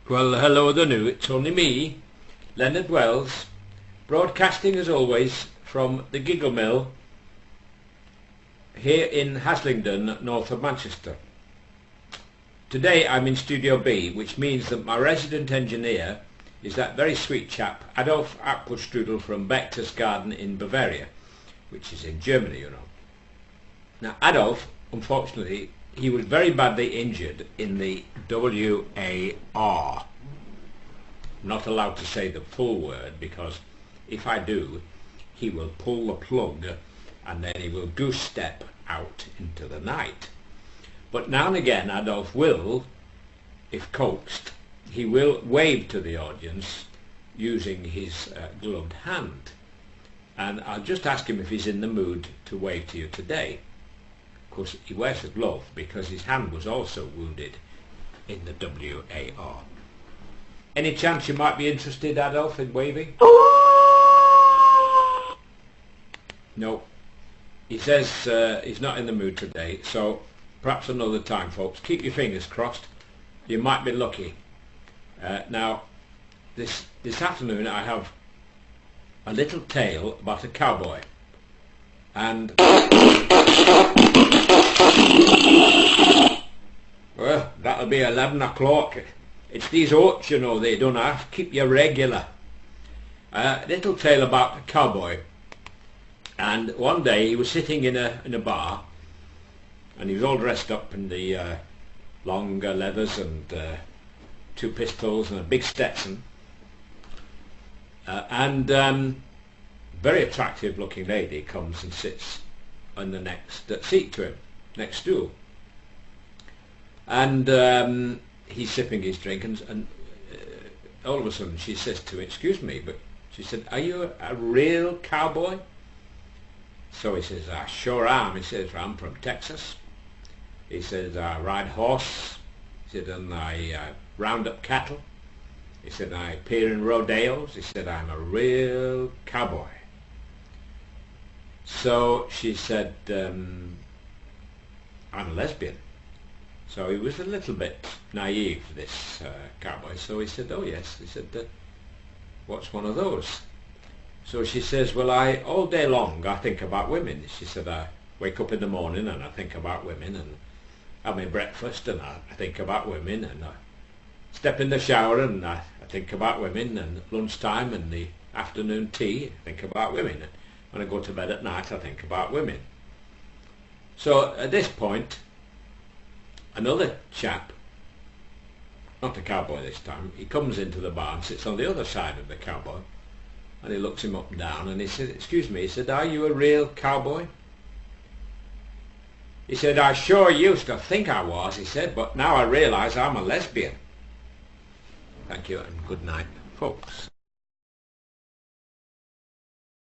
Well, hello there new, it's only me, Leonard Wells, broadcasting as always from the Giggle Mill here in Haslingden, north of Manchester. Today I'm in Studio B, which means that my resident engineer is that very sweet chap, Adolf Apfelstrudel from Berchtesgaden in Bavaria, which is in Germany, you know. Now Adolf, unfortunately, he was very badly injured in the WAR. I'm not allowed to say the full word because if I do, he will pull the plug and then he will goose step out into the night. But now and again Adolf will, if coaxed, he will wave to the audience using his gloved hand. And I'll just ask him if he's in the mood to wave to you today. Of course, he wears a glove because his hand was also wounded in the WAR. Any chance you might be interested, Adolf, in waving? No. He says he's not in the mood today, so perhaps another time, folks. Keep your fingers crossed. You might be lucky. Now, this afternoon I have a little tale about a cowboy. And well, that'll be 11 o'clock. It's these oats, you know, they don't have. Keep you regular. Little tale about a cowboy. And one day he was sitting in a bar, and he was all dressed up in the long leathers and two pistols and a big Texan. Very attractive looking lady comes and sits on the next seat to him, next stool. And he's sipping his drink, and all of a sudden she says to him, "Excuse me," but she said, "Are you a real cowboy?" So he says, "I sure am." He says, "I'm from Texas." He says, "I ride horse." He said, "And I round up cattle." He said, "I appear in rodeos." He said, "I'm a real cowboy." So she said, "I'm a lesbian." So he was a little bit naive, this cowboy. So he said, "Oh yes." He said, "What's one of those?" So she says, "Well, all day long I think about women." She said, "I wake up in the morning and I think about women, and have my breakfast and I think about women, and I step in the shower and I think about women, and lunchtime and the afternoon tea I think about women, and when I go to bed at night I think about women." So at this point another chap, not a cowboy this time, he comes into the bar and sits on the other side of the cowboy, and he looks him up and down and he said, "Excuse me," he said, "are you a real cowboy?" He said, "I sure used to think I was," he said, "but now I realise I'm a lesbian." Thank you and good night, folks.